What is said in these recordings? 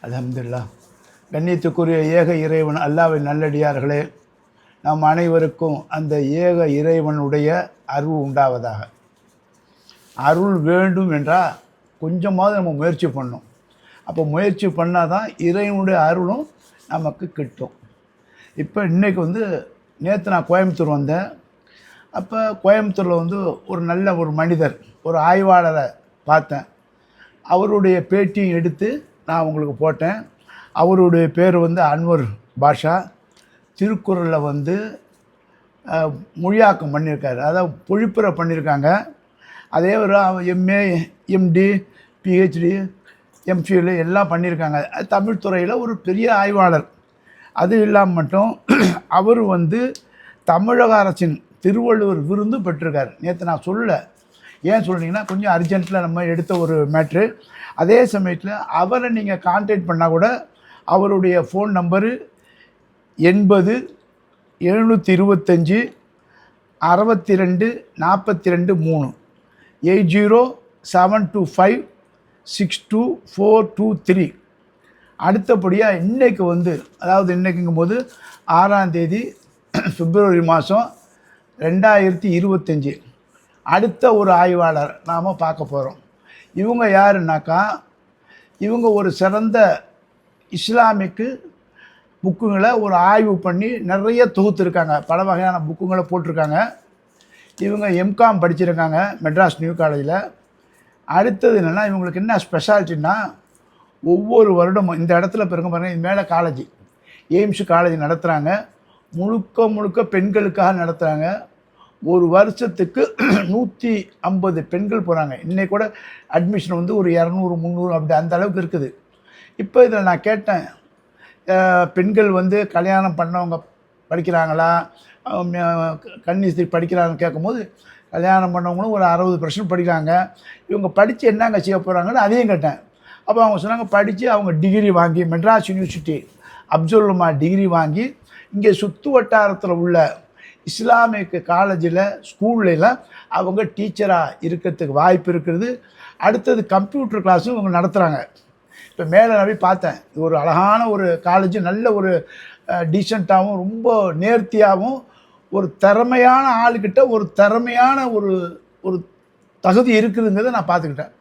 அல்ஹம்துலில்லாஹ். கண்ணியத்துக்குரிய ஏக இறைவன் அல்லாஹ்வின் நல்லடியார்களே, நம் அனைவருக்கும் அந்த ஏக இறைவனுடைய அருள் உண்டாவதாக. அருள் வேண்டும் என்றால் கொஞ்சமாவது நம்ம முயற்சி பண்ணணும். அப்போ முயற்சி பண்ணால் தான் இறைவனுடைய அருளும் நமக்கு கிட்டும். இப்போ இன்றைக்கி நேற்று நான் கோயம்புத்தூர் வந்தேன். அப்போ கோயம்புத்தூரில் ஒரு நல்ல ஒரு மனிதர், ஒரு ஆய்வாளரை பார்த்தேன். அவருடைய பேட்டியும் எடுத்து நான் உங்களுக்கு போட்டேன். அவருடைய பேர் அன்வர் பாஷா. திருக்குறளில் மொழியாக்கம் பண்ணியிருக்காரு, அதாவது பொழிப்புரை பண்ணியிருக்காங்க. அதே ஒரு எம்ஏ, எம்டி, பிஹெச்டி, எம்ஃபில் எல்லாம் பண்ணியிருக்காங்க. தமிழ் துறையில் ஒரு பெரிய ஆய்வாளர். அது இல்லாமல் மட்டும் அவர் தமிழக அரசின் திருவள்ளுவர் விருது பெற்றிருக்கார். நேற்று நான் சொல்லலை, ஏன் சொல்கிறீங்கன்னா கொஞ்சம் அர்ஜென்ட்டில் நம்ம எடுத்த ஒரு மேட்ரு. அதே சமயத்தில் அவரை நீங்கள் கான்டாக்ட் பண்ணால் கூட அவருடைய ஃபோன் நம்பரு 80 725 62 42 3 80 725 62423. அடுத்தபடியாக இன்றைக்கு அதாவது இன்றைக்குங்கும் போது 6ஆம் தேதி பிப்ரவரி மாதம் 2025 அடுத்த ஒரு ஆய்வாளர் நாம் பார்க்க போகிறோம். இவங்க யாருன்னாக்கா, இவங்க ஒரு சிறந்த இஸ்லாமிக்கு புக்குங்களை ஒரு ஆய்வு பண்ணி நிறைய தொகுத்துருக்காங்க. பல வகையான புக்குங்களை போட்டிருக்காங்க. இவங்க எம்காம் படிச்சிருக்காங்க மெட்ராஸ் நியூ காலேஜில். அடுத்தது என்னென்னா, இவங்களுக்கு என்ன ஸ்பெஷாலிட்டின்னா, ஒவ்வொரு வருடமும் இந்த இடத்துல பாருங்கள், இது மேலே காலேஜ், எய்ம்ஸ் காலேஜ் நடத்துகிறாங்க. முழுக்க பெண்களுக்காக நடத்துகிறாங்க. ஒரு வருஷத்துக்கு 150 பெண்கள் போகிறாங்க. இன்றைக்கி கூட அட்மிஷன் ஒரு 200 300 அப்படி அந்த அளவுக்கு இருக்குது. இப்போ இதில் நான் கேட்டேன், பெண்கள் கல்யாணம் பண்ணவங்க படிக்கிறாங்களா, கன்னிஸ்திரி படிக்கிறாங்கன்னு கேட்கும்போது, கல்யாணம் பண்ணவங்களும் ஒரு 60% படிக்கிறாங்க. இவங்க படித்து என்னங்க செய்ய போகிறாங்கன்னு அதையும் கேட்டேன். அப்போ அவங்க சொன்னாங்க, படித்து அவங்க டிகிரி வாங்கி மெட்ராஸ் யூனிவர்சிட்டி அப்துல் கலாம் டிகிரி வாங்கி இங்கே சுற்று வட்டாரத்தில் உள்ள இஸ்லாமிக் காலேஜில் ஸ்கூல்லாம் அவங்க டீச்சராக இருக்கிறதுக்கு வாய்ப்பு இருக்கிறது. அடுத்தது கம்ப்யூட்டர் கிளாஸும் இவங்க நடத்துகிறாங்க. இப்போ மேலே நான் போய் பார்த்தேன். இது ஒரு அழகான ஒரு காலேஜ், நல்ல ஒரு டீசெண்டாகவும் ரொம்ப நேர்த்தியாகவும் ஒரு திறமையான ஆளுக்கிட்ட ஒரு திறமையான ஒரு தகுதி இருக்குதுங்கிறத நான் பார்த்துக்கிட்டேன்.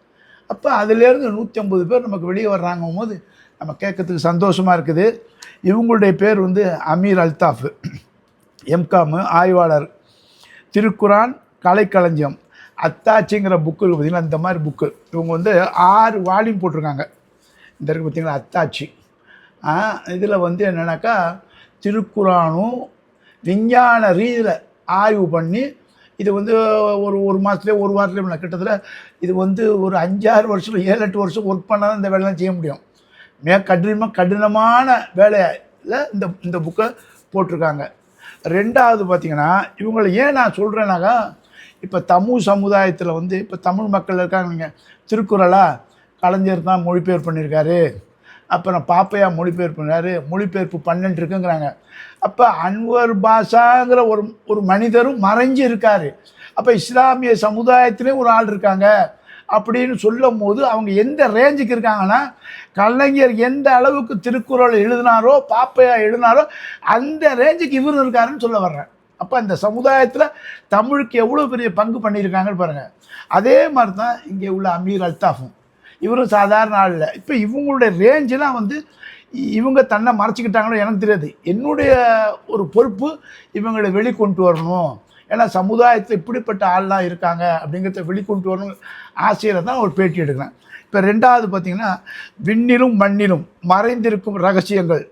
அப்போ அதுலேருந்து 150 பேர் நமக்கு வெளியே வர்றாங்கும் போது நம்ம கேட்கறதுக்கு சந்தோஷமாக இருக்குது. இவங்களுடைய பேர் அமீர் அல்தாஃப், எம்காம் ஆய்வாளர். திருக்குரான் கலைக்களஞ்சியம் அத்தாச்சிங்கிற புக்கு பார்த்திங்கன்னா, இந்த மாதிரி புக்கு இவங்க 6 வால்யூம் போட்டிருக்காங்க. இந்த இருக்குது பார்த்திங்களா, அத்தாச்சி. இதில் என்னென்னாக்கா, திருக்குரானும் விஞ்ஞான ரீதியில் ஆய்வு பண்ணி இது ஒரு மாதத்துலேயே ஒரு வாரத்துலேயே கிட்டத்தட்ட இது ஒரு 5-6 வருஷம் 7-8 வருஷம் ஒர்க் பண்ணால் தான் இந்த வேலைலாம் செய்ய முடியும். கடினமான வேலையில் இந்த புக்கை போட்டிருக்காங்க. ரெண்டாவது பார்த்திங்கன்னா, இவங்களை ஏன் நான் சொல்கிறேன்னாக்கா, இப்போ தமிழ் சமுதாயத்தில் இப்போ தமிழ் மக்கள் இருக்காங்க. நீங்கள் திருக்குறளா கலைஞர் தான் மொழிபெயர்ப்பு பண்ணியிருக்காரு, அப்புறம் பாப்பையா மொழிபெயர்ப்பு பண்ணார், மொழிபெயர்ப்பு 12 இருக்குங்கிறாங்க. அப்போ அன்வர் பாஷாங்கிற ஒரு மனிதரும் மறைஞ்சு இருக்கார். அப்போ இஸ்லாமிய சமுதாயத்திலே ஒரு ஆள் இருக்காங்க அப்படின்னு சொல்லும் போது அவங்க எந்த ரேஞ்சுக்கு இருக்காங்கன்னா, கலைஞர் எந்த அளவுக்கு திருக்குறள் எழுதினாரோ, பாப்பையா எழுதினாரோ அந்த ரேஞ்சுக்கு இவர் இருக்காருன்னு சொல்ல வர்றேன். அப்போ இந்த சமுதாயத்தில் தமிழுக்கு எவ்வளோ பெரிய பங்கு பண்ணியிருக்காங்கன்னு பாருங்கள். அதே மாதிரி தான் இங்கே உள்ள அமீர் அல்தாஃபும். இவரும் சாதாரண ஆள் இல்லை. இப்போ இவங்களுடைய ரேஞ்செலாம் இவங்க தன்னை மறைச்சிக்கிட்டாங்களோ எனக்கு தெரியாது. என்னுடைய ஒரு பொறுப்பு இவங்களை வெளிக்கொண்டு வரணும். ஏன்னா சமுதாயத்தில் இப்படிப்பட்ட ஆள்லாம் இருக்காங்க அப்படிங்கிறத வெளிக்கொண்டு வரணும் ஆசையில் தான் ஒரு பேட்டி எடுக்கிறேன். இப்போ ரெண்டாவது பார்த்திங்கன்னா, விண்ணிலும் மண்ணிலும் மறைந்திருக்கும் ரகசியங்கள்,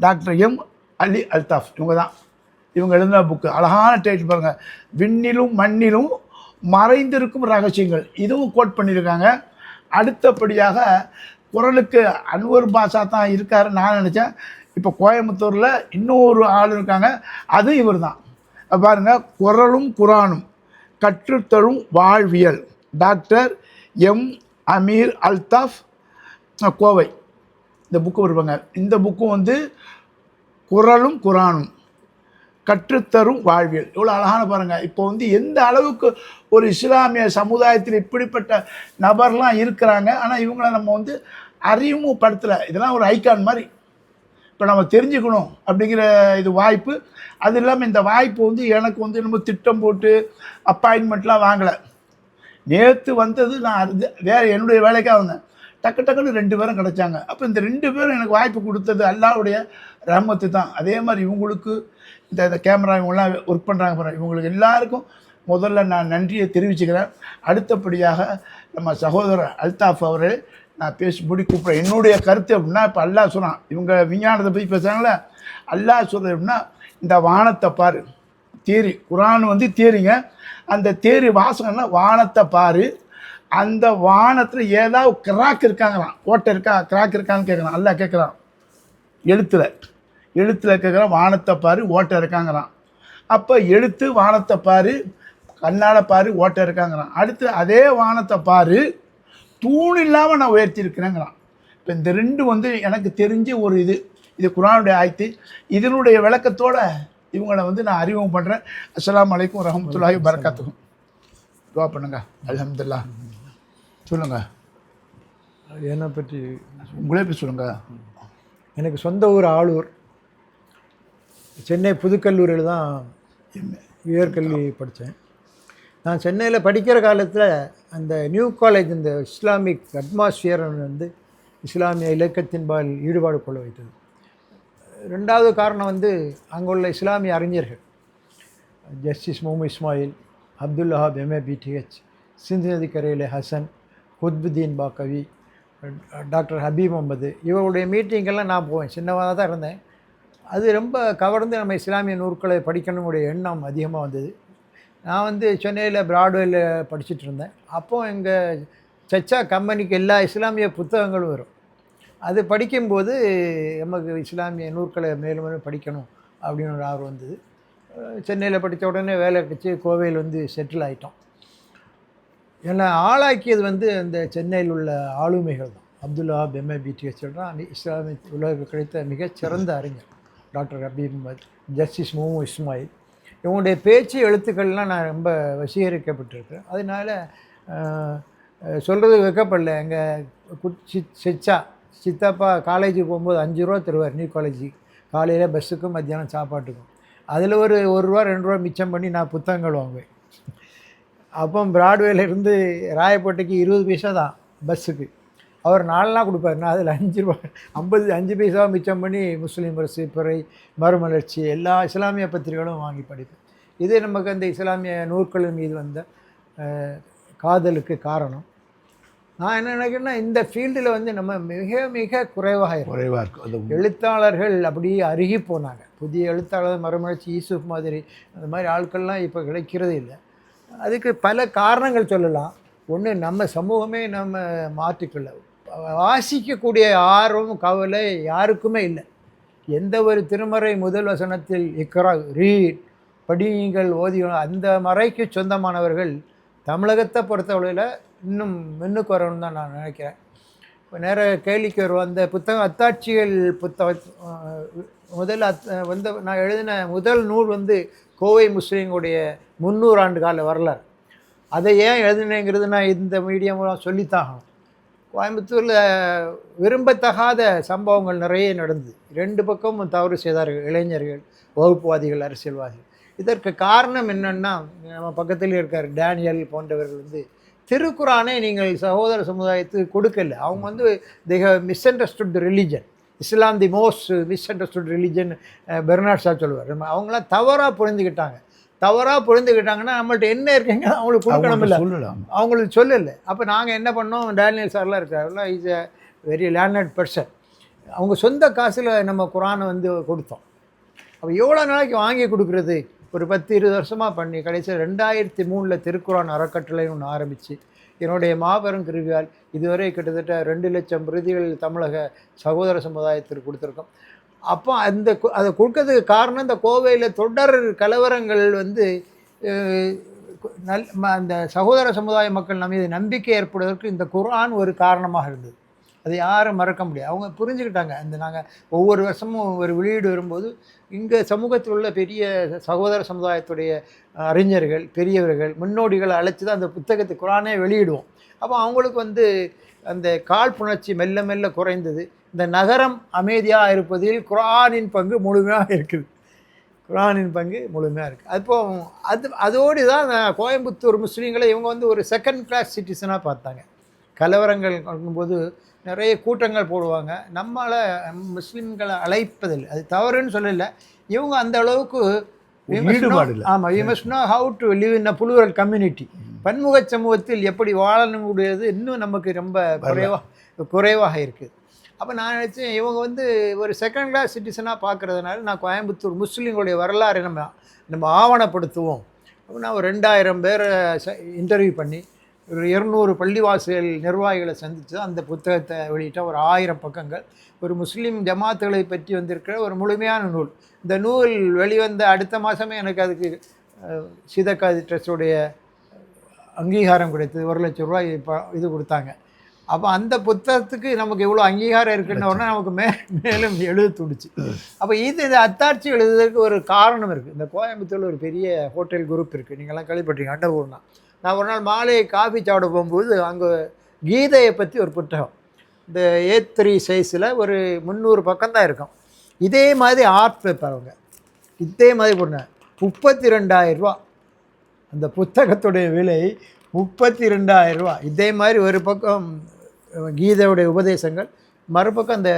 டாக்டர் எம் அலி அல்தாஃப். இவங்க எழுதின புக்கு அழகான டைட்டில் பாருங்கள், விண்ணிலும் மண்ணிலும் மறைந்திருக்கும் ரகசியங்கள். இதுவும் கோட் பண்ணியிருக்காங்க. அடுத்தபடியாக குறளுக்கு அன்வர் பாஷா தான் இருக்காருன்னு நான் நினச்சேன். இப்போ கோயம்புத்தூரில் இன்னொரு ஆள் இருக்காங்க, அது இவர் தான். பாருங்கள், குறளும் குரானும் கற்றுத்தரும் வாழ்வியல், டாக்டர் எம் அமீர் அல்தாஃப், கோவை. இந்த புக்கு இருப்பாங்க. இந்த புக்கும் குறளும் குரானும் கற்றுத்தரும் வாழ்வியல். எவ்வளோ அழகான பாருங்கள். இப்போ எந்த அளவுக்கு ஒரு இஸ்லாமிய சமுதாயத்தில் இப்படிப்பட்ட நபர்லாம் இருக்கிறாங்க. ஆனால் இவங்கள நம்ம அறிமுகப்படுத்தலை. இதெல்லாம் ஒரு ஐக்கான் மாதிரி. இப்போ நம்ம தெரிஞ்சுக்கணும் அப்படிங்கிற இது வாய்ப்பு. அது இல்லாமல் இந்த வாய்ப்பு வந்து எனக்கு வந்து நம்ம திட்டம் போட்டு அப்பாயின்மெண்ட்லாம் வாங்கலை. நேற்று வந்தது நான் அது வேறு என்னுடைய வேலைக்காக வந்தேன். டக்குன்னு 2 பேரும் கிடச்சாங்க. அப்போ இந்த 2 பேரும் எனக்கு வாய்ப்பு கொடுத்தது அல்லாஹ்வுடைய ரஹ்மத்து தான். அதே மாதிரி இவங்களுக்கு இந்த கேமரா இவங்களாம் ஒர்க் பண்ணுறாங்க பாருங்கள், இவங்களுக்கு எல்லாருக்கும் முதல்ல நான் நன்றியை தெரிவிச்சுக்கிறேன். அடுத்தபடியாக நம்ம சகோதரர் அல்தாஃப் அவர்கள் நான் பேசும்படி கூப்பிட்றேன். என்னுடைய கருத்து அப்படின்னா, இப்போ அல்லாஹ் சொன்னான், இவங்க விஞ்ஞானத்தை பற்றி பேசுகிறாங்களே, அல்லாஹ் சொல்கிறது அப்படின்னா, இந்த வானத்தை பாரு, தேரி குரான் வந்து தேரிங்க. அந்த தேரி வாசகம்னா வானத்தை பாரு, அந்த வானத்தில் ஏதாவது கிராக் இருக்காங்களாம், ஓட்டை இருக்கா, கிராக் இருக்கான்னு கேட்குறான். அல்லாஹ் கேட்குறான், எழுத்தில் கேட்குறான், வானத்தை பாரு, ஓட்டை இருக்காங்கிறான். அப்போ எழுத்து வானத்தை பாரு, கண்ணால் பாரு, ஓட்டை இருக்காங்கிறான். அடுத்து அதே வானத்தை பாரு, தூண் இல்லாமல் நான் உயர்த்தியிருக்கிறேங்கிறான். இப்போ இந்த 2 வந்து எனக்கு தெரிஞ்ச ஒரு இது குர்ஆனுடைய ஆயத்து. இதனுடைய விளக்கத்தோடு இவங்களை வந்து நான் அறிமுகம் பண்ணுறேன். அஸ்ஸலாமு அலைக்கும் வரஹ்மத்துல்லாஹி வபரகாத்துஹு. துவா பண்ணுங்க. அல்ஹம்துலில்லாஹ். சொல்லுங்கள். என்னை பற்றி உங்களே போய் சொல்லுங்கள். எனக்கு சொந்த ஊர் ஆளூர். சென்னை புதுக்கல்லூரியில் தான் உயர்கல்வி படித்தேன். நான் சென்னையில் படிக்கிற காலத்தில் அந்த நியூ காலேஜ் இந்த இஸ்லாமிக் அட்மாஸ்பியர் வந்து இஸ்லாமிய இலக்கியத்தின்பால் ஈடுபாடு கொள்ள வைத்தது. 2வது காரணம் வந்து அங்கே உள்ள இஸ்லாமிய அறிஞர்கள், justice Muhammad Ismail, Abdul Wahab MA BTH, Sindhu நதி கரையில் ஹசன், குத்புதீன் பாக்கவி, டாக்டர் ஹபீப் முகமது, இவருடைய மீட்டிங்கெல்லாம் நான் போவேன். சின்னதாக தான் இருந்தேன். அது ரொம்ப கவர்ந்து நம்ம இஸ்லாமிய நூற்களை படிக்கணுடைய எண்ணம் அதிகமாக வந்தது. நான் வந்து சென்னையில் பிராட்வேயில் படிச்சுட்டு இருந்தேன். அப்போது எங்கள் சச்சா கம்பெனிக்கு எல்லா இஸ்லாமிய புத்தகங்களும் வரும். அது படிக்கும்போது நமக்கு இஸ்லாமிய நூற்களை மேலும் மேலும் படிக்கணும் அப்படின்னு ஒரு ஆர்வம் வந்தது. சென்னையில் படித்த உடனே வேலை கிடச்சி கோவையில் வந்து செட்டில் ஆகிட்டோம். என்னை ஆளாக்கியது வந்து அந்த சென்னையில் உள்ள ஆளுமைகள் தான். அப்துல் வஹாப் MA BTH சொல்கிறான், இஸ்லாமிய உலகிற்கு கிடைத்த மிகச்சிறந்த அறிஞர் டாக்டர் ஹபீப் முகமது, ஜஸ்டிஸ் முகமது இஸ்மாயில், இவங்களுடைய பேச்சு எழுத்துக்கள்லாம் நான் ரொம்ப வசீகரிக்கப்பட்டிருக்கேன். அதனால் சொல்கிறது வைக்கப்படல. எங்கள் சித்தப்பா காலேஜுக்கு போகும்போது 5 ரூபா தருவார் நியூ காலேஜுக்கு, காலையில் பஸ்ஸுக்கும் மத்தியானம் சாப்பாட்டுக்கும். அதில் ஒரு ரூபா 2 ரூபா மிச்சம் பண்ணி நான் புத்தகங்கள் வாங்குவேன். அப்போ பிராட்வேலேருந்து ராயப்பேட்டைக்கு 20 பைசா தான் பஸ்ஸுக்கு. அவர் 4 நாள் கொடுப்பார். நான் அதில் 5 ரூபா 5 பைசாவை மிச்சம் பண்ணி முஸ்லீம் அரசு, பிறை, மறுமலர்ச்சி, எல்லா இஸ்லாமிய பத்திரிகைகளும் வாங்கி படிப்பேன். இது நமக்கு அந்த இஸ்லாமிய நூற்களின் மீது வந்த காதலுக்கு காரணம். நான் என்ன நினைக்கிறேன்னா, இந்த ஃபீல்டில் வந்து நம்ம மிக மிக குறைவாக இருக்கும். எழுத்தாளர்கள் அப்படியே அருகி போனாங்க. புதிய எழுத்தாளர் மறுமலர்ச்சி, யூசுப் மாதிரி அந்த மாதிரி ஆட்கள்லாம் இப்போ கிடைக்கிறது இல்லை. அதுக்கு பல காரணங்கள் சொல்லலாம். ஒன்று, நம்ம சமூகமே நம்ம மாற்றிக்கொள்ள, வாசிக்கக்கூடிய ஆர்வம் கவலை யாருக்குமே இல்லை. எந்த ஒரு திருமறை முதல் வசனத்தில் இக்ரா, ரீட், படியுங்கள், ஓதி, அந்த மறைக்கு சொந்தமானவர்கள் தமிழகத்தை பொறுத்தவரையில் இன்னும் முன்னுக்கு வரணும்னு தான் நான் நினைக்கிறேன். இப்போ நேராக கேள்விக்கு வருவோம். அந்த புத்தகம் அத்தாட்சிகள் முதல் நான் எழுதின முதல் நூல் வந்து கோவை முஸ்லீம்களுடைய 300 ஆண்டு கால வரலாறு. அதை ஏன் எழுதினேங்கிறது நான் இந்த மீடியம் மூலம் சொல்லித்தாகணும். கோயம்புத்தூரில் விரும்பத்தகாத சம்பவங்கள் நிறைய நடந்தது. 2 பக்கமும் தவறு செய்தார்கள். இளைஞர்கள், வகுப்புவாதிகள், அரசியல்வாதிகள். இதற்கு காரணம் என்னென்னா, நம்ம பக்கத்தில் இருக்கார் டேனியல் போன்றவர்கள் வந்து திருக்குரானை நீங்கள் சகோதர சமுதாயத்துக்கு கொடுக்கல. அவங்க வந்து they have misunderstood religion. Islam the most misunderstood religion Bernard Shaw சொல்லுவார். அவங்களாம் தவறாக புரிந்துக்கிட்டாங்கன்னா நம்மள்ட்ட என்ன இருக்குங்க அவங்களுக்கு கொடுக்கணும் இல்லை, அவங்களுக்கு சொல்லலை. அப்போ நாங்கள் என்ன பண்ணோம், டேனியல் சார்லாம் இருக்காருல்ல, is a very learned person. அவங்க சொந்த காசில் நம்ம குரானை வந்து கொடுத்தோம். அப்போ எவ்வளோ நாளைக்கு வாங்கி கொடுக்குறது? ஒரு 10-20 வருஷமாக பண்ணி கடைசியில் 2003 திருக்குரான் அறக்கட்டளைன்னு ஒன்று ஆரம்பித்து என்னுடைய மாபெரும் கிருவியால் இதுவரை கிட்டத்தட்ட 2 லட்சம் பிரதிகள் தமிழக சகோதர சமுதாயத்திற்கு கொடுத்துருக்கோம். அப்போ அதை கொடுக்கறதுக்கு காரணம், இந்த கோவையில் தொடர் கலவரங்கள் வந்து அந்த சகோதர சமுதாய மக்கள் நம்ம மீது நம்பிக்கை ஏற்படுவதற்கு இந்த குர்ஆன் ஒரு காரணமாக இருந்தது. அதை யாரும் மறக்க முடியாது. அவங்க புரிஞ்சுக்கிட்டாங்க. நாங்கள் ஒவ்வொரு வருஷமும் ஒரு வெளியீடு வரும்போது இங்கே சமூகத்தில் உள்ள பெரிய சகோதர சமுதாயத்துடைய அறிஞர்கள், பெரியவர்கள், முன்னோடிகளை அழைச்சி தான் அந்த புத்தகத்தை குரானே வெளியிடுவோம். அப்போ அவங்களுக்கு அந்த காழ்ப்புணர்ச்சி மெல்ல மெல்ல குறைந்தது. இந்த நகரம் அமைதியாக இருப்பதில் குரானின் பங்கு முழுமையாக இருக்குது. குரானின் பங்கு முழுமையாக இருக்குது. அதோடு தான் கோயம்புத்தூர் முஸ்லீம்களை இவங்க ஒரு செகண்ட் கிளாஸ் சிட்டிசனாக பார்த்தாங்க. கலவரங்கள் நடக்கும்போது நிறைய கூட்டங்கள் போடுவாங்க. நம்மளை முஸ்லீம்களை அழைப்பதில்லை, அது தவறுன்னு சொல்லலை. இவங்க அந்த அளவுக்கு ஈடுபாடு இல்லை. ஆமாம், we must know how to live in a plural community. பன்முக சமூகத்தில் எப்படி வாழணுங்கிறது இன்னும் நமக்கு ரொம்ப குறைவாக இருக்குது. அப்போ நான் நினச்சேன் இவங்க ஒரு செகண்ட் கிளாஸ் சிட்டிசனாக பார்க்குறதுனால நான் கோயம்புத்தூர் முஸ்லீம்களுடைய வரலாறை நம்ம ஆவணப்படுத்துவோம். அப்போ நான் ஒரு 2000 பேரை இன்டர்வியூ பண்ணி ஒரு 200 பள்ளிவாசல் நிர்வாகிகளை சந்தித்து அந்த புத்தகத்தை வெளியிட்ட ஒரு 1000 பக்கங்கள். ஒரு முஸ்லீம் ஜமாத்துகளை பற்றி வந்திருக்கிற ஒரு முழுமையான நூல். இந்த நூல் வெளிவந்த அடுத்த மாதமே எனக்கு அதுக்கு சீதக்காதி ட்ரஸ்டுடைய அங்கீகாரம் கிடைத்தது. 1 லட்சம் ரூபாய் இது கொடுத்தாங்க. அப்போ அந்த புத்தகத்துக்கு நமக்கு எவ்வளோ அங்கீகாரம் இருக்குன்னு உடனே நமக்கு மேலும் எழுத துடிச்சு. அப்போ இந்த அத்தாட்சி எழுதுறதுக்கு ஒரு காரணம் இருக்குது. இந்த கோயம்புத்தூரில் ஒரு பெரிய ஹோட்டல் குரூப் இருக்குது, நீங்கள்லாம் கேள்விப்பட்டீங்க, அன்னபூர்ணா. நான் ஒரு நாள் மாலை காஃபி சாப்பிட போகும்போது அங்கே கீதையை பற்றி ஒரு புத்தகம், இந்த A3 சைஸில் ஒரு 300 பக்கம் தான் இருக்கும். இதே மாதிரி ஆர்ட் பேப்பர் அவங்க இதே மாதிரி போடுங்க, 32,000 ரூபா. அந்த புத்தகத்துடைய விலை 32,000 ரூபா. இதே மாதிரி ஒரு பக்கம் கீதையுடைய உபதேசங்கள், மறுபக்கம் அந்த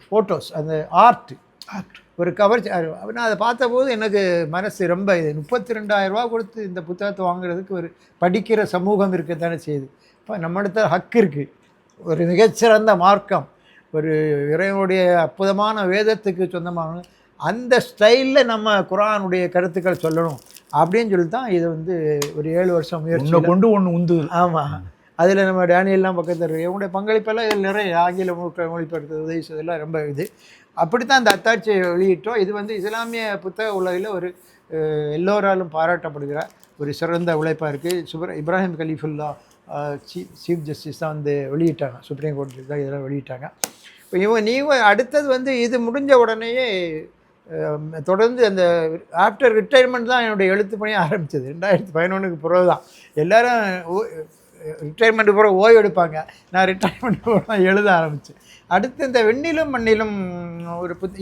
ஃபோட்டோஸ், அந்த ஆர்ட் ஒரு கவர்ச்சி. நான் அதை பார்த்தபோது எனக்கு மனசு ரொம்ப 32,000 ரூபா கொடுத்து இந்த புத்தகத்தை வாங்குறதுக்கு ஒரு படிக்கிற சமூகம் இருக்க தானே செய்யுது. இப்போ நம்மிடத்தில் ஹக்கு இருக்குது. ஒரு மிகச்சிறந்த மார்க்கம், ஒரு இறைவனுடைய அற்புதமான வேதத்துக்கு சொந்தமான அந்த ஸ்டைலில் நம்ம குரானுடைய கருத்துக்கள் சொல்லணும் அப்படின்னு சொல்லி தான் இது ஒரு 7 வருஷம் முயற்சி கொண்டு ஒன்று உந்து. ஆமாம், அதில் நம்ம டேனியல்லாம் பக்கத்தில் இருக்கு. இவங்களுடைய பங்களிப்பெல்லாம் இதில் நிறைய ஆங்கில மொழிபெயர்த்து உதவி செய்தெல்லாம் ரொம்ப இது. அப்படி தான் அந்த அத்தாட்சியை வெளியிட்டோம். இது இஸ்லாமிய புத்தக உலகில் ஒரு எல்லோராலும் பாராட்டப்படுகிற ஒரு சிறந்த உழைப்பாக இருக்குது. இப்ராஹிம் கலீஃபுல்லா சீஃப் ஜஸ்டிஸ் தான் வெளியிட்டாங்க, சுப்ரீம் கோர்ட்டில் தான் இதெல்லாம் வெளியிட்டாங்க. இப்போ நீங்கள் அடுத்தது இது முடிஞ்ச உடனேயே தொடர்ந்து அந்த ஆஃப்டர் ரிட்டையர்மெண்ட் தான் என்னுடைய எழுத்து பணியை ஆரம்பித்தது. 2011க்கு பிறகு தான் எல்லோரும் ரிட்டையர்மெண்ட்டு பிறகு ஓய்வு எடுப்பாங்க. நான் ரிட்டையர்மெண்ட்டு பிறகு எழுத ஆரம்பித்தேன். அடுத்து இந்த வெண்ணிலும் மண்ணிலும்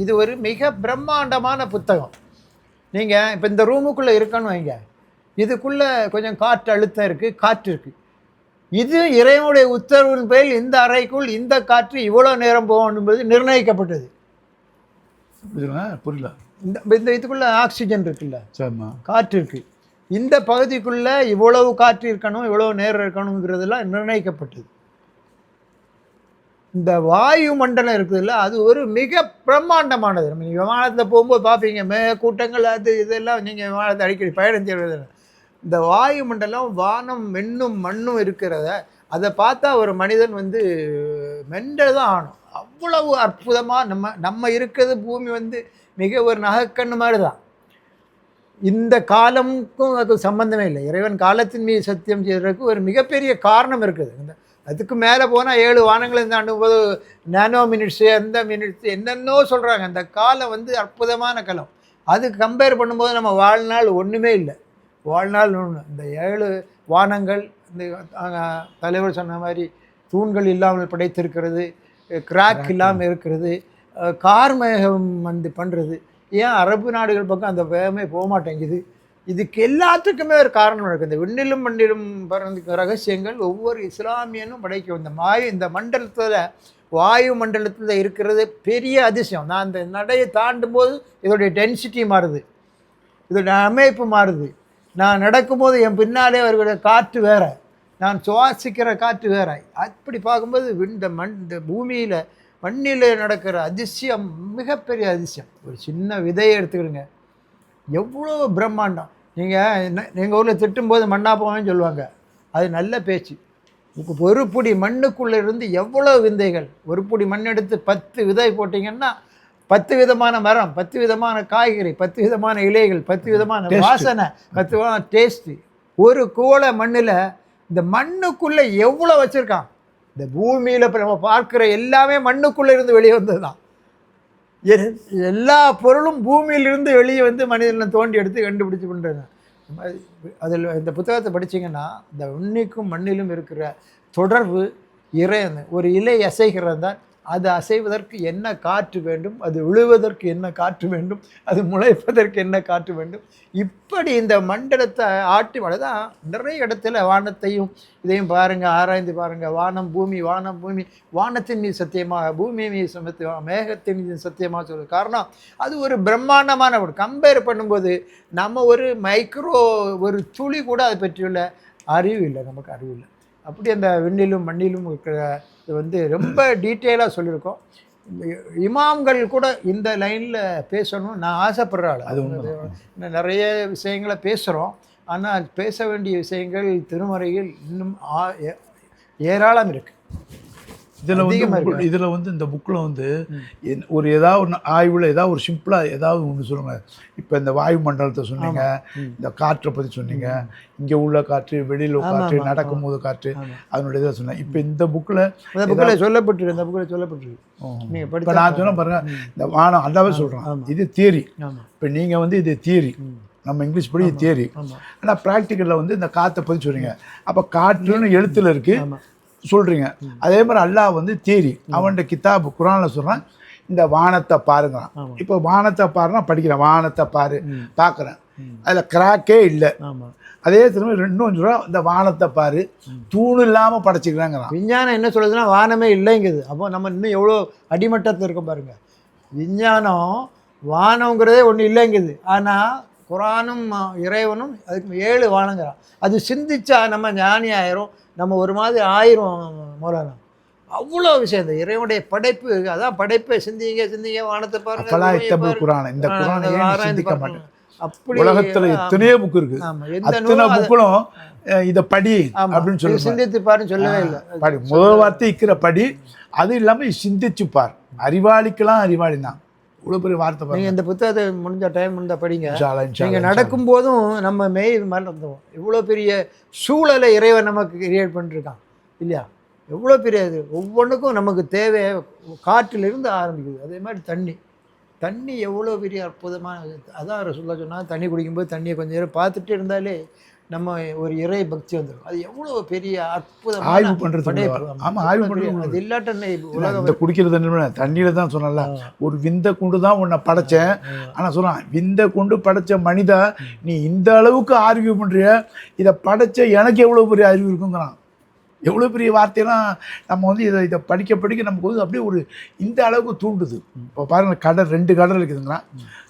இது ஒரு மிக பிரம்மாண்டமான புத்தகம். நீங்கள் இப்போ இந்த ரூமுக்குள்ளே இருக்கன்னு வைங்க, இதுக்குள்ளே கொஞ்சம் காற்று அழுத்தம் இருக்குது, காற்று இருக்குது. இது இறைவனுடைய உத்தரவின் பேரில் இந்த அறைக்குள் இந்த காற்று இவ்வளோ நேரம் போகணும் என்பது நிர்ணயிக்கப்பட்டது. புரியல. இந்த இதுக்குள்ளே ஆக்சிஜன் இருக்குல்ல, காற்று இருக்குது, இந்த பகுதிக்குள்ளே இவ்வளவு காற்று இருக்கணும், இவ்வளவு நேரம் இருக்கணுங்கிறதுலாம் நிர்ணயிக்கப்பட்டது. இந்த வாயு மண்டலம் இருக்குதுல்ல, அது ஒரு மிக பிரம்மாண்டமானது. நம்ம நீங்கள் விமானத்தில் போகும்போது பார்ப்பீங்க, கூட்டங்கள் அது இதெல்லாம் நீங்கள் விமானத்தை அடிக்கடி பயணம் செய்வது. இந்த வாயு மண்டலம் வானம் வெண்ணும் மண்ணும் இருக்கிறத அதை பார்த்தா ஒரு மனிதன் மெண்டல் தான் ஆகணும். அவ்வளவு அற்புதமாக நம்ம இருக்கிறது பூமி மிக ஒரு நகைக்கண்ணு மாதிரி தான். இந்த காலமுக்கும் அது சம்பந்தமே இல்லை. இறைவன் காலத்தின் மீது சத்தியம் செய்கிறதுக்கு ஒரு மிகப்பெரிய காரணம் இருக்குது. அதுக்கு மேலே போனால் 7 வானங்களை தாண்டும்போது நானோ மினிட்ஸு, அந்த மினிட்ஸு என்னென்னோ சொல்கிறாங்க. அந்த காலம் அற்புதமான காலம். அதுக்கு கம்பேர் பண்ணும்போது நம்ம வாழ்நாள் ஒன்றுமே இல்லை. வாழ்நாள் ஒன்று. இந்த 7 வானங்கள், இந்த தலைவர் சொன்ன மாதிரி தூண்கள் இல்லாமல் படைத்திருக்கிறது, கிராக் இல்லாமல் இருக்கிறது, கார்மேகம் பண்ணுறது. ஏன் அரபு நாடுகள் பக்கம் அந்த வேகமே போக மாட்டேங்குது? இதுக்கு எல்லாத்துக்குமே ஒரு காரணம் இருக்குது. இந்த விண்ணிலும் மண்ணிலும் பறந்த ரகசியங்கள் ஒவ்வொரு இஸ்லாமியனும் படைக்கும். இந்த மண்டலத்தில், வாயு மண்டலத்தில் இருக்கிறது பெரிய அதிசயம். நான் அந்த நடையை தாண்டும் போது இதோடைய டென்சிட்டி மாறுது, இதோடைய அமைப்பு மாறுது. நான் நடக்கும்போது என் பின்னாலே அவர்களுடைய காற்று வேறு, நான் சுவாசிக்கிற காற்று வேறு. அப்படி பார்க்கும்போது இந்த பூமியில் மண்ணில் நடக்கிற அதிசயம் மிகப்பெரிய அதிசயம். ஒரு சின்ன விதையை எடுத்துக்கிடுங்க, எவ்வளோ பிரம்மாண்டம். எங்கள் ஊரில் திட்டும்போது மண்ணா போவேன்னு சொல்லுவாங்க, அது நல்ல பேச்சு. இப்போ ஒரு புடி மண்ணுக்குள்ளே இருந்து எவ்வளோ விந்தைகள். ஒரு புடி மண் எடுத்து 10 விதை போட்டிங்கன்னா 10 விதமான மரம், 10 விதமான காய்கறி, 10 விதமான இலைகள், 10 விதமான வாசனை, 10 விதமான டேஸ்ட்டு. ஒரு கோளை மண்ணில் இந்த மண்ணுக்குள்ளே எவ்வளோ வச்சுருக்கான். இந்த பூமியில் இப்போ நம்ம பார்க்குற எல்லாமே மண்ணுக்குள்ளே இருந்து வெளியே வந்தது தான். எல்லா பொருளும் பூமியிலிருந்து வெளியே வந்து மனிதனை தோண்டி எடுத்து கண்டுபிடிச்சு கொண்டு அதில் இந்த புத்தகத்தை படித்தீங்கன்னா இந்த உன்னிக்கும் மண்ணிலும் இருக்கிற தொடர்பு ஒரு இலை அசைகிறது தான், அது அசைவதற்கு என்ன காற்று வேண்டும், அது விழுவதற்கு என்ன காற்று வேண்டும், அது முளைப்பதற்கு என்ன காற்று வேண்டும், இப்படி இந்த மண்டலத்தை ஆட்டி தான் நிறைய இடத்துல வானத்தையும் இதையும் பாருங்கள், ஆராய்ந்து பாருங்கள். வானம் பூமி, வானம் பூமி, வானத்தின் மீது சத்தியமாக, பூமி மீது சத்தியமாக, மேகத்தின் மீது சத்தியமாக சொல்லுது. காரணம் அது ஒரு பிரம்மாண்டமான ஒரு கம்பேர் பண்ணும்போது நம்ம ஒரு துளி கூட அதை பற்றியுள்ள அறிவு இல்லை, நமக்கு அறிவு இல்லை. அப்படி அந்த விண்ணிலும் மண்ணிலும் இருக்கிற இது வந்து ரொம்ப டீட்டெயிலாக சொல்லியிருக்கோம். இமாம்கள் கூட இந்த லைனில் பேசணும்னு நான் ஆசைப்படுற ஆள். அது நிறைய விஷயங்களை பேசுகிறோம், ஆனால் பேச வேண்டிய விஷயங்கள் திருமறையில் இன்னும் ஏராளம் இருக்குது. இதில் வந்து இந்த புக்கில் வந்து ஒரு ஏதாவது ஒன்று ஆய்வில் ஏதாவது ஒரு சிம்பிளாக ஏதாவது ஒன்று சொல்லுங்கள். இப்போ இந்த வாயு மண்டலத்தை சொன்னீங்க, இந்த காற்றை பற்றி சொன்னீங்க, இங்கே உள்ள காற்று, வெளியில் காற்று, நடக்கும்போது காற்று, அதனுடைய இதை சொன்னேன். இப்போ இந்த புக்கில் சொல்லப்பட்டிருக்கு, இப்போ நான் சொன்ன பாருங்க, இந்த வானம் அல்லாவே சொல்கிறேன், இது தியரி. இப்போ நீங்கள் வந்து இது தியரி, நம்ம இங்கிலீஷ் படி தியரி. ஆனால் ப்ராக்டிக்கலில் வந்து இந்த காற்றை பற்றி சொல்கிறீங்க. அப்போ காற்றுன்னு எழுத்தில் இருக்குது சொல்கிறீங்க. அதே மாதிரி அல்லாஹ் வந்து தியரி, அவன்கிட்ட கிதாபு குரானில் சொல்கிறான், இந்த வானத்தை பாருங்கிறான். இப்போ வானத்தை பாருன்னா படிக்கிறேன், வானத்தை பார்க்குறேன், அதில் கிராக்கே இல்லை. அதே திரும்ப இன்னும் சொல்கிறோம், இந்த வானத்தை பாரு, தூணு இல்லாமல் படைச்சிக்கிறாங்கிறான். விஞ்ஞானம் என்ன சொல்லுதுன்னா வானமே இல்லைங்குது. அப்போ நம்ம இன்னும் எவ்வளோ அடிமட்டத்தில் இருக்கோம் பாருங்கள். விஞ்ஞானம் வானங்கிறதே ஒன்று இல்லைங்குது, ஆனால் குரானும் இறைவனும் அதுக்கு 7 வானங்கிறான். அது சிந்திச்சா நம்ம ஞானி ஆயிரும், நம்ம ஒரு மாதிரி ஆயிரம் மௌலானா. அவ்வளோ விஷயம் இந்த இறைவனுடைய படைப்பு. அதான் படைப்பை சிந்திங்க வானத்தை பாருங்க. இந்த அப்படி உலகத்துல எத்தனையோ புக் இருக்கு, அத்தனை புக்களும் இதை படி அப்படின்னு சொல்லி சிந்தித்து பாருன்னு சொல்லவே இல்லை. படி முதல் வார்த்தை இருக்கிற படி, அது இல்லாமல் சிந்திச்சு பார். அறிவாளிக்கெல்லாம் அறிவாளி தான், இவ்வளோ பெரிய வார்த்தை. நீங்கள் இந்த புத்தகத்தை முடிஞ்ச டைம் முடிந்தால் படிங்க. நீங்கள் நடக்கும்போதும் நம்ம மறந்துவோம். இவ்வளோ பெரிய சூழலை இறைவன் நமக்கு கிரியேட் பண்ணிருக்கான் இல்லையா? எவ்வளோ பெரிய இது. ஒவ்வொன்றுக்கும் நமக்கு தேவை காற்றிலிருந்து ஆரம்பிக்குது. அதே மாதிரி தண்ணி எவ்வளோ பெரிய அற்புதமான. அதான் ரசூலுல்லாஹ் சொன்னால், தண்ணி குடிக்கும்போது தண்ணியை கொஞ்சம் நேரம் பார்த்துட்டு இருந்தாலே நம்ம ஒரு இறை பக்தி வந்துடும். அது எவ்வளோ பெரிய அற்புதம். ஆய்வு பண்ணுறது. ஆமாம், ஆய்வு பண்ணுறது. அது இல்லாட்டே உலகம் குடிக்கிற தண்ணியில் தான் சொன்னல, ஒரு விந்தை கொண்டு தான் உன்னை படைச்சேன். ஆனால் சொன்னான், விந்தை கொண்டு படைச்ச மனிதா, நீ இந்த அளவுக்கு ஆர்கியூ பண்ணுறிய, இதை படைச்ச எனக்கு எவ்வளோ பெரிய அறிவு இருக்குங்கிறான். எவ்வளோ பெரிய வார்த்தையெல்லாம் நம்ம வந்து இதை படிக்க நமக்கு வந்து அப்படியே ஒரு இந்த அளவுக்கு தூண்டுது. இப்போ பாருங்கள், கடல் 2 கடல் இருக்குதுங்களா,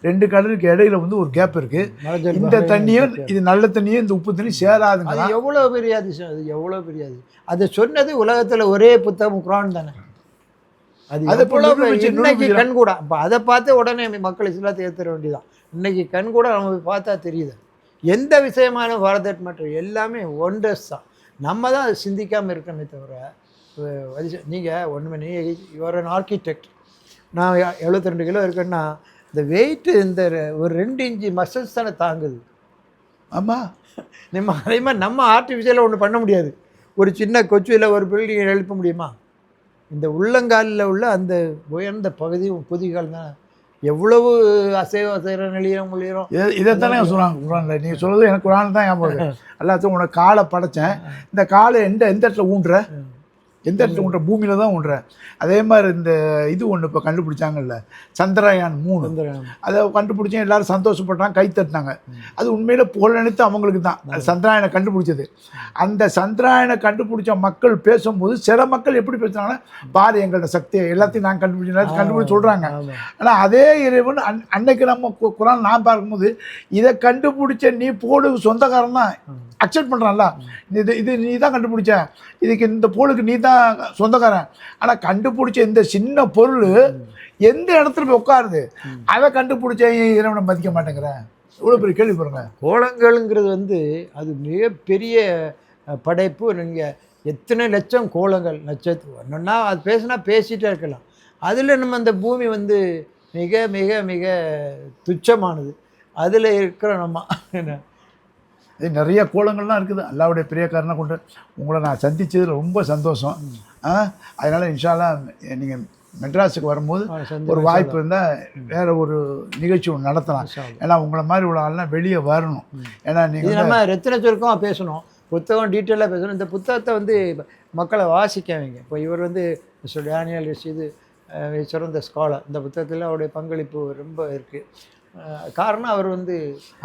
2 கடலுக்கு இடையில வந்து ஒரு கேப் இருக்குது. இந்த தண்ணியும் இது நல்ல தண்ணியும் இந்த உப்பு தண்ணி சேராதுங்க. அது எவ்வளோ பெரிய அதிசயம், அது எவ்வளோ பெரிய அது. அதை சொன்னது உலகத்தில் ஒரே புத்தகம் குரான் தானே. அது இன்னைக்கு கண் கூட இப்போ அதை பார்த்து உடனே மக்கள் இஸ்லாத்தை ஏற்றுற வேண்டியதான். இன்னைக்கு கண் கூட நம்ம பார்த்தா தெரியுது. எந்த விஷயமான பாரதட் மற்றும் எல்லாமே ஒண்டர்ஸ் தான். நம்ம தான் அதை சிந்திக்காமல் இருக்கணுமே தவிர. நீங்கள் ஒன்றுமே யுவர் அன் ஆர்கிடெக்ட். நான் 72 கிலோ இருக்கேன்னா இந்த வெயிட்டு இந்த ஒரு 2 இன்ச்சு மசில்ஸ் தானே தாங்குது. ஆமாம், நம்ம அதே மாதிரி நம்ம ஆர்டிஃபிஷியலாக ஒன்று பண்ண முடியாது. ஒரு சின்ன கொச்சியில் ஒரு பில்டிங் எழுப்ப முடியுமா? இந்த உள்ளங்காலில் உள்ள அந்த உயர்ந்த பகுதி பொதிகால் தான் எவ்வளவு அசைகிற நிலையம் உயரம். இதைத்தானே சொல்கிறாங்க குரானில். நீங்கள் சொல்கிறது எனக்கு குரான் தான் ஞாபகம். எல்லாத்தையும் உனக்கு காலை படைத்தேன், இந்த காலை எந்த இடத்துல ஊன்ற, எந்த இடத்துல ஊன்ற, பூமியில் தான் ஊன்ற. அதே மாதிரி இந்த இது ஒன்று இப்போ கண்டுபிடிச்சாங்கல்ல, சந்திரயான் 3, அதை கண்டுபிடிச்சேன், எல்லோரும் சந்தோஷப்பட்டாங்க, கை தட்டினாங்க. அது உண்மையில் புகழ் நினைத்து அவங்களுக்கு தான் அது சந்திராயனை கண்டுபிடிச்சது. அந்த சந்திராயனை கண்டுபிடிச்ச மக்கள் பேசும்போது சில மக்கள் எப்படி பேசுனாங்கன்னா, பாரு எங்களோட சக்தியை எல்லாத்தையும் நான் கண்டுபிடிச்சு சொல்கிறாங்க. ஆனால் அதே இறைவன் அன்னைக்கு நம்ம குரான் நான் பார்க்கும்போது, இதை கண்டுபிடிச்ச நீ போடு சொந்தக்காரன் தான் அக்செப்ட் பண்ணுறான்ல, இது நீ தான் கண்டுபிடிச்ச, இதுக்கு இந்த போலுக்கு நீ தான் சொந்தக்காரன். ஆனால் கண்டுபிடிச்ச இந்த சின்ன பொருள் எந்த இடத்துல போய் உட்காருது, அதை கண்டுபிடிச்ச இறைவனை மதிக்க மாட்டேங்கிறேன். இவ்வளோ பெரிய கேள்வி பாருங்க. கோலங்கள்ங்கிறது வந்து அது மிகப்பெரிய படைப்பு. நீங்கள் எத்தனை லட்சம் கோலங்கள், நட்சத்திரம் ஒன்றுன்னா அது பேசிகிட்டே இருக்கலாம். அதில் நம்ம அந்த பூமி வந்து மிக மிக மிக துச்சமானது. அதில் இருக்கிற நம்ம என்ன இது நிறைய கோலங்கள்லாம் இருக்குது. அல்லாவுடைய பெரிய காரணம் கொண்டு உங்களை நான் சந்தித்ததில் ரொம்ப சந்தோஷம். அதனால் இன்ஷால்லா நீங்கள் மெட்ராஸுக்கு வரும்போது ஒரு வாய்ப்பு இருந்தால் வேறு ஒரு நிகழ்ச்சி ஒன்று நடத்தலாம். ஏன்னா உங்களை மாதிரி உள்ள ஆள்லாம் வெளியே வரணும். ஏன்னா நீங்கள் நம்ம ரத்தின சுருக்கமாக பேசணும், புத்தகம் டீட்டெயிலாக பேசணும். இந்த புத்தகத்தை வந்து மக்களை வாசிக்க வைங்க. இப்போ இவர் வந்து மிஸ்டர் டேனியல் ரஷீது சிறந்த ஸ்காலர். இந்த புத்தகத்தில் அவருடைய பங்களிப்பு ரொம்ப இருக்குது. காரணம் அவர் வந்து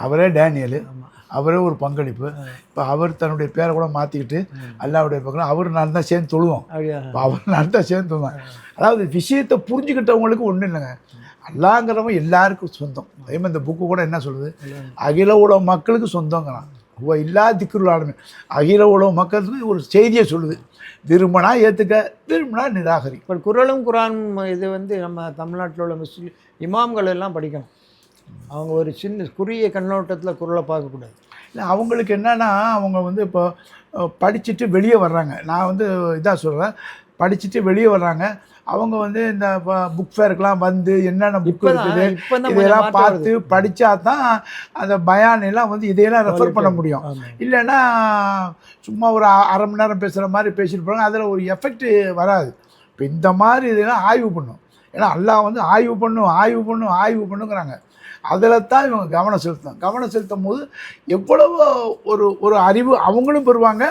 அவரே டேனியல், அவரே ஒரு பங்களிப்பு. இப்போ அவர் தன்னுடைய பேரை கூட மாற்றிக்கிட்டு அல்லாவுடைய பக்கம் அவர் நான் தான் சேர்ந்து தொழுவோம். இப்போ அவர் நான் தான் சேர்ந்து தொழுவேன். அதாவது விஷயத்தை புரிஞ்சுக்கிட்டவங்களுக்கு ஒன்றும் இல்லைங்க, அல்லாங்கிறவங்க எல்லாருக்கும் சொந்தம். அதே மாதிரி இந்த புக்கு கூட என்ன சொல்லுது, அகில உலக மக்களுக்கு சொந்தங்கிறான். இல்லா திக்குள்ளாடுமே அகில உலக மக்களுக்கு ஒரு செய்தியை சொல்லுது. விரும்பினா ஏற்றுக்க, விரும்பினா நிராகரி. இப்போ குறளும் குரானும் இது வந்து நம்ம தமிழ்நாட்டில் உள்ள முஸ்லீம் இமாம்கள் எல்லாம் படிக்கணும். அவங்க ஒரு சின்ன குறுகிய கண்ணோட்டத்தில் குறளை பார்க்கக்கூடாது. இல்லை அவங்களுக்கு என்னென்னா அவங்க வந்து இப்போ படிச்சுட்டு வெளியே வர்றாங்க. நான் வந்து இதாக சொல்கிறேன், படிச்சுட்டு வெளியே வர்றாங்க. அவங்க வந்து இந்த புக் ஃபேருக்கெலாம் வந்து என்னென்ன புக் இருக்குது இதெல்லாம் பார்த்து படித்தா தான் அந்த பயானெல்லாம் வந்து இதையெல்லாம் ரெஃபர் பண்ண முடியும். இல்லைன்னா சும்மா ஒரு அரை மணி நேரம் பேசுகிற மாதிரி பேசிட்டு போகிறாங்க, அதில் ஒரு எஃபெக்ட் வராது. இப்போ இந்த மாதிரி இதெல்லாம் ஆய்வு பண்ணும். ஏன்னா அல்லாஹ் வந்து ஆய்வு பண்ணுங்கிறாங்க. அதில் தான் இவங்க கவனம் செலுத்தும் போது எவ்வளவோ ஒரு அறிவு அவங்களும் பெறுவாங்க.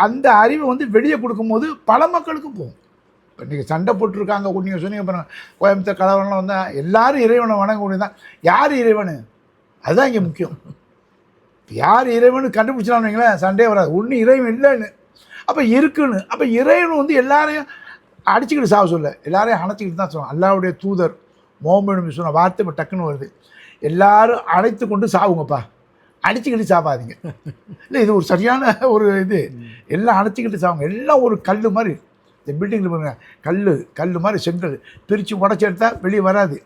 அந்த அறிவை வந்து வெளியே கொடுக்கும்போது பல மக்களுக்கும் போகும். இப்போ நீங்கள் சண்டை போட்டிருக்காங்க, நீங்கள் சொன்னீங்க பாருங்கள், கோயம்புத்தூர் கலவரம்லாம் வந்தால் எல்லோரும் இறைவனை வணங்கக்கூடியது தான். யார் இறைவனு அதுதான் இங்கே முக்கியம். யார் இறைவனு கண்டுபிடிச்சலான்னு வைங்களேன், சண்டையே வராது. ஒன்று இறைவன் இல்லைன்னு, அப்போ இருக்குன்னு. அப்போ இறைவன் வந்து எல்லாரையும் அடிச்சுக்கிட்டு சாக சொல்ல, எல்லாரையும் அணைச்சிக்கிட்டு தான் சொல்லுவாங்க. அல்லாவுடைய தூதர் முஹம்மது சொன்ன வார்த்தை இப்போ டக்குன்னு வருது, எல்லாரும் அழைத்து கொண்டு சாவுங்கப்பா, அடிச்சுக்கிட்டு சாப்பாதீங்க. இல்லை இது ஒரு சரியான ஒரு இது. எல்லாம் அணைச்சிக்கிட்டு சாவுங்க. எல்லாம் ஒரு கல் மாதிரி இந்த பில்டிங்கில் பாருங்கள், கல் மாதிரி செங்கல் பிரித்து உடச்சி எடுத்தால் வெளியே வராது.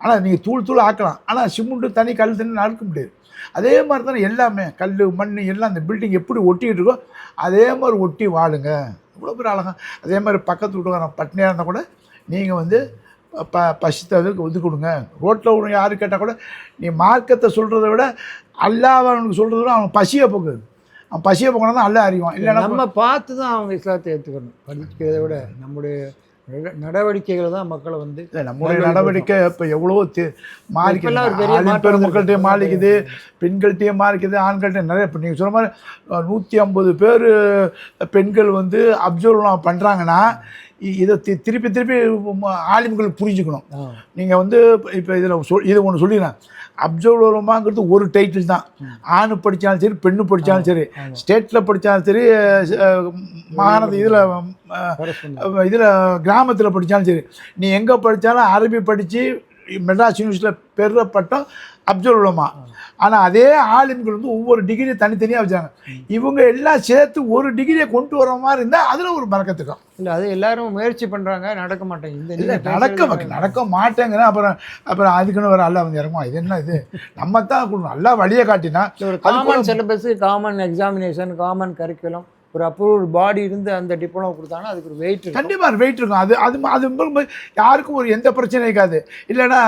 ஆனால் நீங்கள் தூள் ஆக்கலாம். ஆனால் சிமெண்ட்டு தனி கல் தண்ணி நடக்க முடியாது. அதே மாதிரி தானே எல்லாமே கல் மண் எல்லாம் அந்த பில்டிங் எப்படி ஒட்டிக்கிட்டு இருக்கோ அதே மாதிரி ஒட்டி வாழுங்க. இவ்வளோ பேர் அழகாக. அதே மாதிரி பக்கத்து வீட்டுக்காரன் பட்னியாக இருந்தால் கூட நீங்கள் வந்து பசித்ததுக்கு ஒது கொடுங்க. ரோட்டில் ஒன்று யாரு கேட்டால் கூட நீ மார்க்கத்தை சொல்கிறத விட அல்லாஹ் அவனுக்கு சொல்கிறத விட அவன் பசியை போக்குது. அவன் பசியை போக்கணும் தான் அல்லாஹ் அறிவான். இல்லைன்னா நம்ம பார்த்து தான் அவங்க இஸ்லாத்தை ஏற்றுக்கணும். படிக்கிறத விட நம்முடைய நடவடிக்கைகளை தான் மக்களை வந்து இல்லை நம்முடைய நடவடிக்கை இப்போ எவ்வளோ மாறிக்குது. பெருமக்கள்கிட்டையும் மாறிக்குது, பெண்கள்கிட்டையும் மாறிக்குது, ஆண்கள்கிட்டையும் நிறைய. இப்போ நீங்கள் சொன்ன மாதிரி 150 பேர் பெண்கள் வந்து அப்சர்வ் பண்ணுறாங்கன்னா இதை திருப்பி ஆலிம்கள் புரிஞ்சுக்கணும். நீங்கள் வந்து இப்போ இதை ஒன்று சொல்லிடுறேன், அப்சர்வருமாங்கிறது ஒரு டைட்டில் தான். ஆணு படித்தாலும் சரி, பெண்ணு படித்தாலும் சரி, ஸ்டேட்டில் படித்தாலும் சரி, இதில் கிராமத்தில் படித்தாலும் சரி, நீ எங்கே படித்தாலும் அரபி படித்து மெட்ராஸ் யூனிவர்சிட்டியில் பெற பட்டம் அப்சர்வருமா. ஆனால் அதே ஆலிம்கள் வந்து ஒவ்வொரு டிகிரியை தனித்தனியாக வச்சாங்க. இவங்க எல்லாம் சேர்த்து ஒரு டிகிரியை கொண்டு வர மாதிரி இருந்தால் அதில் ஒரு பறக்கத்துக்கும். இல்லை அது எல்லாரும் முயற்சி பண்ணுறாங்க, நடக்க மாட்டேங்குது. இல்லை நடக்க மாட்டேங்கிறேன். அப்புறம் அதுக்குன்னு வர அல்லா வந்து இறங்குமா. இது என்ன இது, நம்ம தான் கொடுக்கணும். நல்லா வழியை காட்டினா ஒரு common syllabus, common examination, common curriculum, ஒரு அப்ரூவ்டு பாடி இருந்து அந்த டிப்ளமோ கொடுத்தாங்கன்னா அதுக்கு ஒரு வெயிட் இருக்கும். கண்டிப்பாக வெயிட் இருக்கும். அது யாருக்கும் ஒரு எந்த பிரச்சனையும் இருக்காது. இல்லைன்னா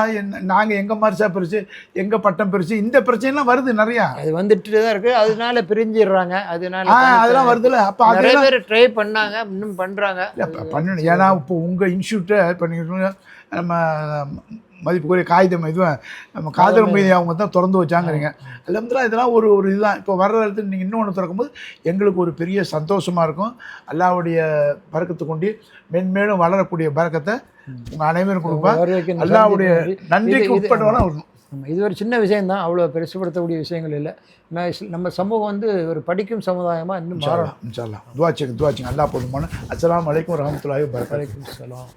நாங்கள் எங்கள் மரிசா பெருசு, எங்கள் பட்டம் பெருசு, இந்த பிரச்சனைலாம் வருது நிறையா. அது வந்துட்டு தான் இருக்குது. அதனால பிரிஞ்சிடுறாங்க. அதெல்லாம் வருதுல்ல. அப்போ நிறைய பேர் ட்ரை பண்ணாங்க, இன்னும் பண்ணுறாங்க. பண்ணணும். ஏன்னா இப்போ உங்கள் இன்ஸ்டியூட்டை இப்போ நீங்கள் நம்ம மதிப்புக்குரிய காகிதம் இதுவும் நம்ம காதல் மீதி அவங்க தான் திறந்து வச்சாங்கிறீங்க. அல்ஹம்துலில்லாஹ் இதெல்லாம் ஒரு இதுதான். இப்போ வர்ற இடத்துல நீங்கள் இன்னொன்று திறக்கும்போது எங்களுக்கு ஒரு பெரிய சந்தோஷமாக இருக்கும். அல்லாஹ்வுடைய பரக்கத்தை கொண்டு மென்மேலும் வளரக்கூடிய பரக்கத்தை உங்கள் அனைவரும் கொடுப்பேன். அல்லாஹ்வுடைய நன்றிக்கு உட்பட்டவெல்லாம் வரணும். இது ஒரு சின்ன விஷயம்தான், அவ்வளோ பெருசுப்படுத்தக்கூடிய விஷயங்கள் இல்லை. நம்ம சமூகம் வந்து ஒரு படிக்கும் சமுதாயமாக இன்னும் மாறணும். இன்ஷா அல்லாஹ். துஆ செய்யுங்க. அல்லாஹ் போதுமான. அஸ்ஸலாமு அலைக்கும் வரஹ்மத்துல்லாஹி வபரகாத்துஹு. வலைக்கும் ஸலாம்.